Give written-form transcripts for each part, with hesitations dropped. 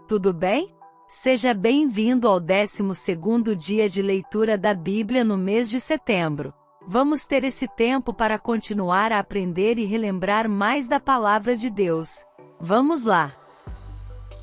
tudo bem? Seja bem-vindo ao 12º dia de leitura da Bíblia no mês de setembro. Vamos ter esse tempo para continuar a aprender e relembrar mais da Palavra de Deus. Vamos lá!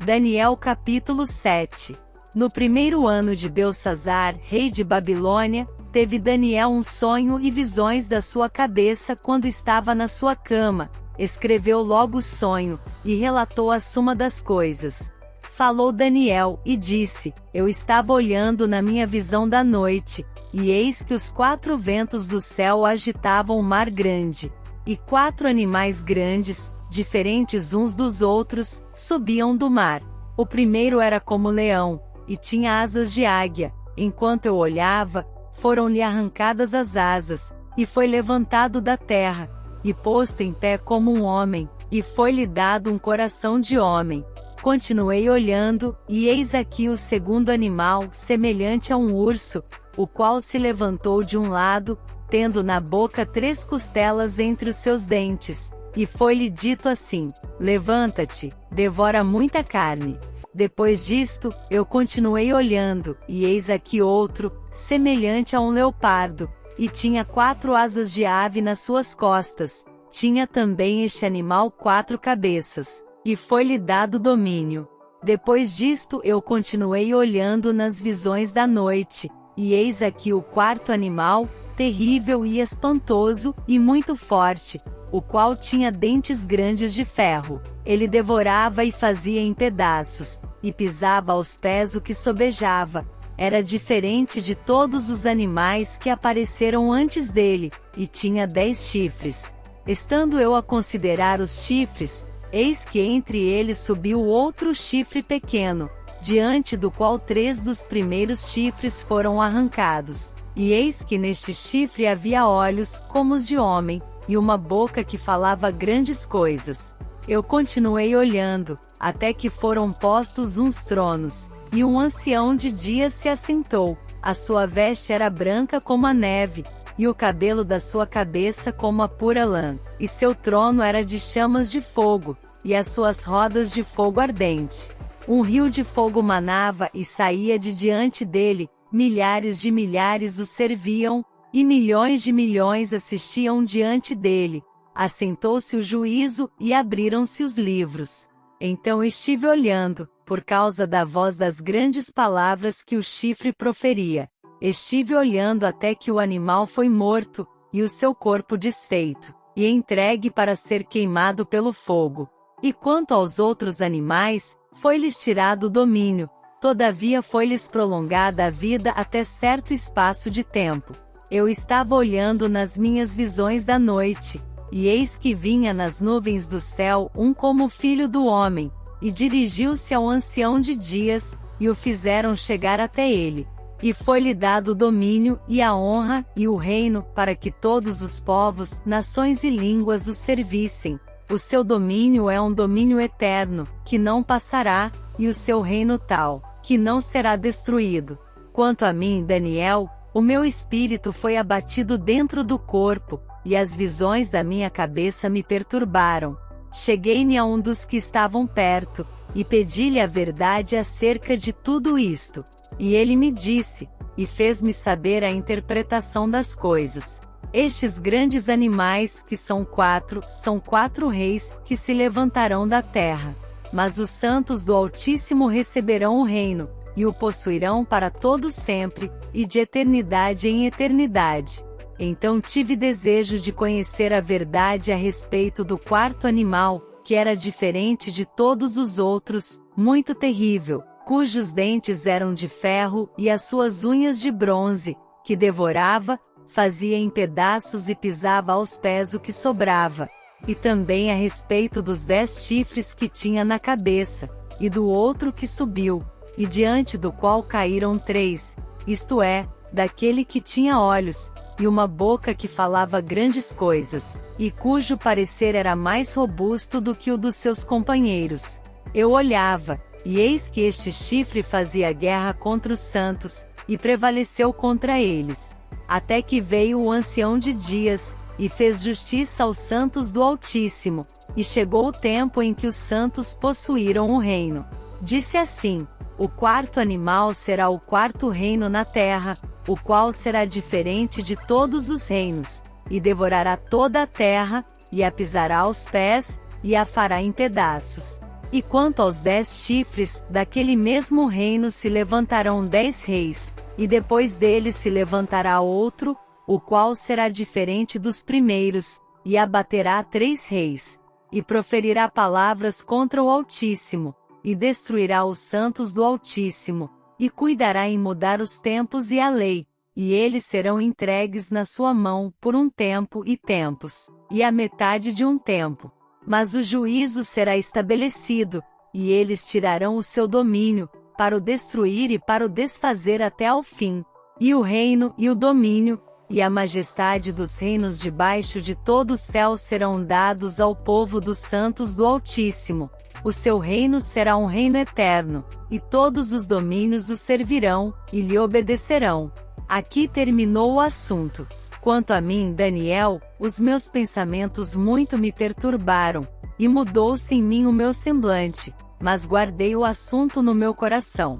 Daniel capítulo 7. No primeiro ano de Belsassar, rei de Babilônia, teve Daniel um sonho e visões da sua cabeça quando estava na sua cama. Escreveu logo o sonho, e relatou a suma das coisas. Falou Daniel, e disse: Eu estava olhando na minha visão da noite, e eis que os 4 ventos do céu agitavam o mar grande, e 4 animais grandes, diferentes uns dos outros, subiam do mar. O primeiro era como leão, e tinha asas de águia. Enquanto eu olhava, foram-lhe arrancadas as asas, e foi levantado da terra, e posto em pé como um homem, e foi-lhe dado um coração de homem. Continuei olhando, e eis aqui o segundo animal, semelhante a um urso, o qual se levantou de um lado, tendo na boca 3 costelas entre os seus dentes, e foi-lhe dito assim: Levanta-te, devora muita carne. Depois disto, eu continuei olhando, e eis aqui outro, semelhante a um leopardo, e tinha 4 asas de ave nas suas costas. Tinha também este animal 4 cabeças, e foi-lhe dado domínio. Depois disto eu continuei olhando nas visões da noite, e eis aqui o 4º animal, terrível e espantoso, e muito forte, o qual tinha dentes grandes de ferro. Ele devorava e fazia em pedaços, e pisava aos pés o que sobejava. Era diferente de todos os animais que apareceram antes dele, e tinha 10 chifres. Estando eu a considerar os chifres, eis que entre eles subiu outro chifre pequeno, diante do qual 3 dos primeiros chifres foram arrancados. E eis que neste chifre havia olhos, como os de homem, e uma boca que falava grandes coisas. Eu continuei olhando, até que foram postos uns tronos, e um ancião de dias se assentou. A sua veste era branca como a neve, e o cabelo da sua cabeça como a pura lã, e seu trono era de chamas de fogo, e as suas rodas de fogo ardente. Um rio de fogo manava e saía de diante dele, milhares de milhares o serviam, e milhões de milhões assistiam diante dele. Assentou-se o juízo, e abriram-se os livros. Então estive olhando, por causa da voz das grandes palavras que o chifre proferia. Estive olhando até que o animal foi morto, e o seu corpo desfeito, e entregue para ser queimado pelo fogo. E quanto aos outros animais, foi-lhes tirado o domínio, todavia foi-lhes prolongada a vida até certo espaço de tempo. Eu estava olhando nas minhas visões da noite, e eis que vinha nas nuvens do céu um como filho do homem, e dirigiu-se ao ancião de dias, e o fizeram chegar até ele. E foi-lhe dado o domínio, e a honra, e o reino, para que todos os povos, nações e línguas o servissem. O seu domínio é um domínio eterno, que não passará, e o seu reino tal, que não será destruído. Quanto a mim, Daniel, o meu espírito foi abatido dentro do corpo, e as visões da minha cabeça me perturbaram. Cheguei-me a um dos que estavam perto, e pedi-lhe a verdade acerca de tudo isto. E ele me disse, e fez-me saber a interpretação das coisas. Estes grandes animais, que são 4 reis, que se levantarão da terra. Mas os santos do Altíssimo receberão o reino, e o possuirão para todo sempre, e de eternidade em eternidade. Então tive desejo de conhecer a verdade a respeito do 4º animal, que era diferente de todos os outros, muito terrível, cujos dentes eram de ferro, e as suas unhas de bronze, que devorava, fazia em pedaços e pisava aos pés o que sobrava. E também a respeito dos 10 chifres que tinha na cabeça, e do outro que subiu, e diante do qual caíram 3, isto é, daquele que tinha olhos, e uma boca que falava grandes coisas, e cujo parecer era mais robusto do que o dos seus companheiros. Eu olhava, e eis que este chifre fazia guerra contra os santos, e prevaleceu contra eles. Até que veio o ancião de dias, e fez justiça aos santos do Altíssimo, e chegou o tempo em que os santos possuíram o reino. Disse assim: o quarto animal será o quarto reino na terra, o qual será diferente de todos os reinos, e devorará toda a terra, e a pisará aos pés, e a fará em pedaços. E quanto aos 10 chifres, daquele mesmo reino se levantarão 10 reis, e depois deles se levantará outro, o qual será diferente dos primeiros, e abaterá 3 reis, e proferirá palavras contra o Altíssimo, e destruirá os santos do Altíssimo, e cuidará em mudar os tempos e a lei, e eles serão entregues na sua mão por um tempo e tempos, e a metade de um tempo. Mas o juízo será estabelecido, e eles tirarão o seu domínio, para o destruir e para o desfazer até ao fim. E o reino e o domínio, e a majestade dos reinos debaixo de todo o céu serão dados ao povo dos santos do Altíssimo. O seu reino será um reino eterno, e todos os domínios o servirão, e lhe obedecerão. Aqui terminou o assunto. Quanto a mim, Daniel, os meus pensamentos muito me perturbaram, e mudou-se em mim o meu semblante, mas guardei o assunto no meu coração.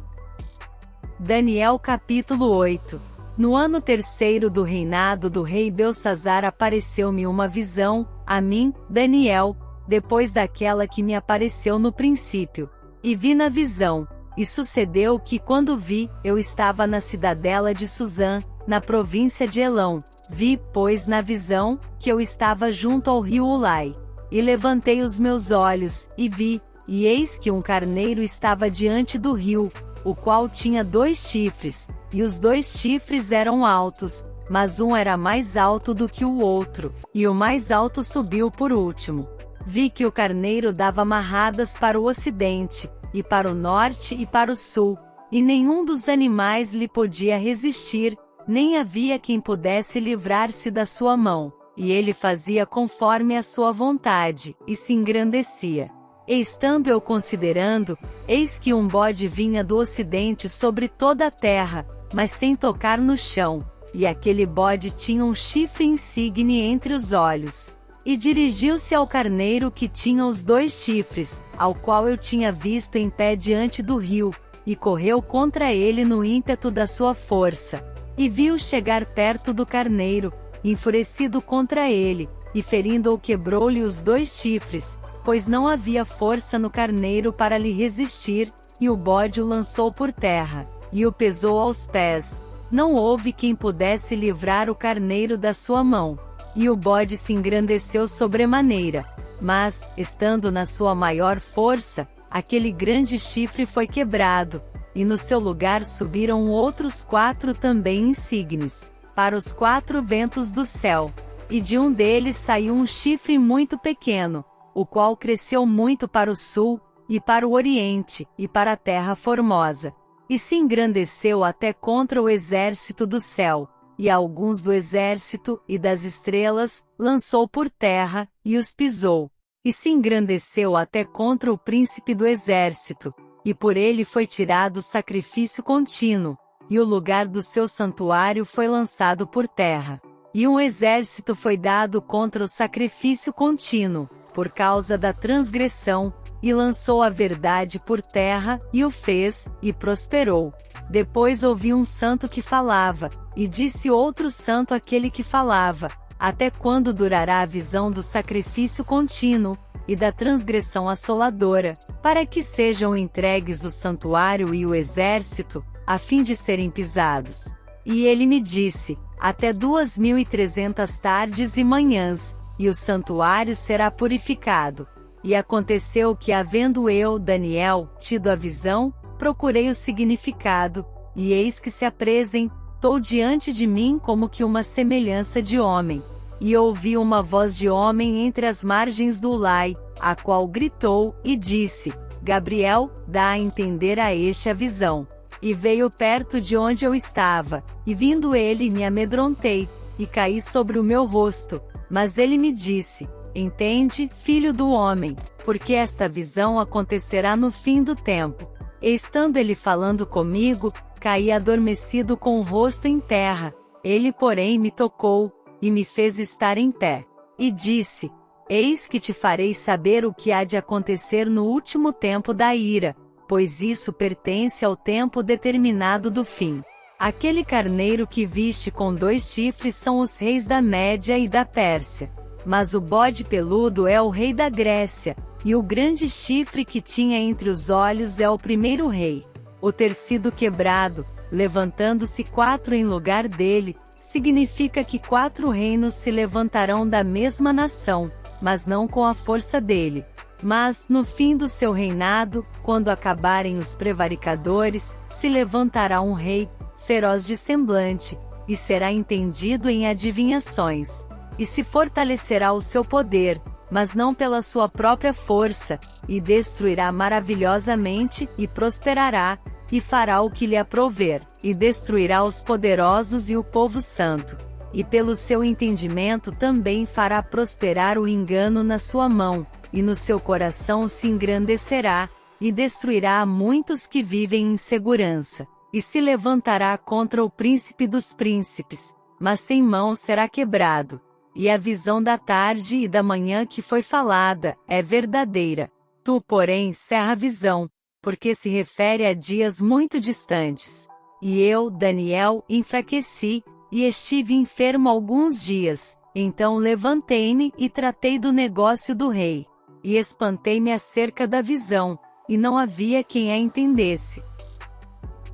Daniel capítulo 8. No ano terceiro do reinado do rei Belsazzar apareceu-me uma visão, a mim, Daniel, depois daquela que me apareceu no princípio. E vi na visão, e sucedeu que quando vi, eu estava na cidadela de Suzã, na província de Elão. Vi, pois, na visão, que eu estava junto ao rio Ulai. E levantei os meus olhos, e vi, e eis que um carneiro estava diante do rio, o qual tinha 2 chifres, e os 2 chifres eram altos, mas um era mais alto do que o outro, e o mais alto subiu por último. Vi que o carneiro dava marradas para o ocidente, e para o norte e para o sul, e nenhum dos animais lhe podia resistir, nem havia quem pudesse livrar-se da sua mão, e ele fazia conforme a sua vontade, e se engrandecia. E estando eu considerando, eis que um bode vinha do ocidente sobre toda a terra, mas sem tocar no chão, e aquele bode tinha um chifre insigne entre os olhos. E dirigiu-se ao carneiro que tinha os 2 chifres, ao qual eu tinha visto em pé diante do rio, e correu contra ele no ímpeto da sua força. E viu chegar perto do carneiro, enfurecido contra ele, e ferindo-o quebrou-lhe os 2 chifres, pois não havia força no carneiro para lhe resistir, e o bode o lançou por terra, e o pesou aos pés. Não houve quem pudesse livrar o carneiro da sua mão. E o bode se engrandeceu sobremaneira, mas, estando na sua maior força, aquele grande chifre foi quebrado, e no seu lugar subiram outros 4 também insígnes, para os 4 ventos do céu. E de um deles saiu um chifre muito pequeno, o qual cresceu muito para o sul, e para o oriente, e para a terra formosa. E se engrandeceu até contra o exército do céu, e alguns do exército e das estrelas, lançou por terra, e os pisou. E se engrandeceu até contra o príncipe do exército, e por ele foi tirado o sacrifício contínuo, e o lugar do seu santuário foi lançado por terra. E um exército foi dado contra o sacrifício contínuo, por causa da transgressão, e lançou a verdade por terra, e o fez, e prosperou. Depois ouvi um santo que falava, e disse outro santo àquele que falava: até quando durará a visão do sacrifício contínuo, e da transgressão assoladora, para que sejam entregues o santuário e o exército, a fim de serem pisados? E ele me disse: até 2300 tardes e manhãs, e o santuário será purificado. E aconteceu que, havendo eu, Daniel, tido a visão, procurei o significado, e eis que se apresentou diante de mim como que uma semelhança de homem. E ouvi uma voz de homem entre as margens do Ulai, a qual gritou, e disse: Gabriel, dá a entender a este a visão. E veio perto de onde eu estava, e vindo ele me amedrontei, e caí sobre o meu rosto. Mas ele me disse: entende, filho do homem, porque esta visão acontecerá no fim do tempo. E estando ele falando comigo, caí adormecido com o rosto em terra. Ele, porém, me tocou, e me fez estar em pé. E disse: eis que te farei saber o que há de acontecer no último tempo da ira, pois isso pertence ao tempo determinado do fim. Aquele carneiro que viste com 2 chifres são os reis da Média e da Pérsia. Mas o bode peludo é o rei da Grécia, e o grande chifre que tinha entre os olhos é o primeiro rei. O ter sido quebrado, levantando-se 4 em lugar dele, significa que 4 reinos se levantarão da mesma nação, mas não com a força dele. Mas, no fim do seu reinado, quando acabarem os prevaricadores, se levantará um rei, feroz de semblante, e será entendido em adivinhações. E se fortalecerá o seu poder, mas não pela sua própria força, e destruirá maravilhosamente, e prosperará, e fará o que lhe aprouver, e destruirá os poderosos e o povo santo. E pelo seu entendimento também fará prosperar o engano na sua mão, e no seu coração se engrandecerá, e destruirá a muitos que vivem em segurança. E se levantará contra o príncipe dos príncipes, mas sem mão será quebrado. E a visão da tarde e da manhã que foi falada, é verdadeira. Tu, porém, encerra a visão, porque se refere a dias muito distantes. E eu, Daniel, enfraqueci, e estive enfermo alguns dias. Então levantei-me e tratei do negócio do rei. E espantei-me acerca da visão, e não havia quem a entendesse.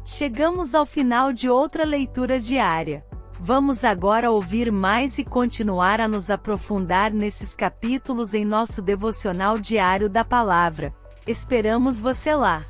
Chegamos ao final de outra leitura diária. Vamos agora ouvir mais e continuar a nos aprofundar nesses capítulos em nosso devocional diário da palavra. Esperamos você lá!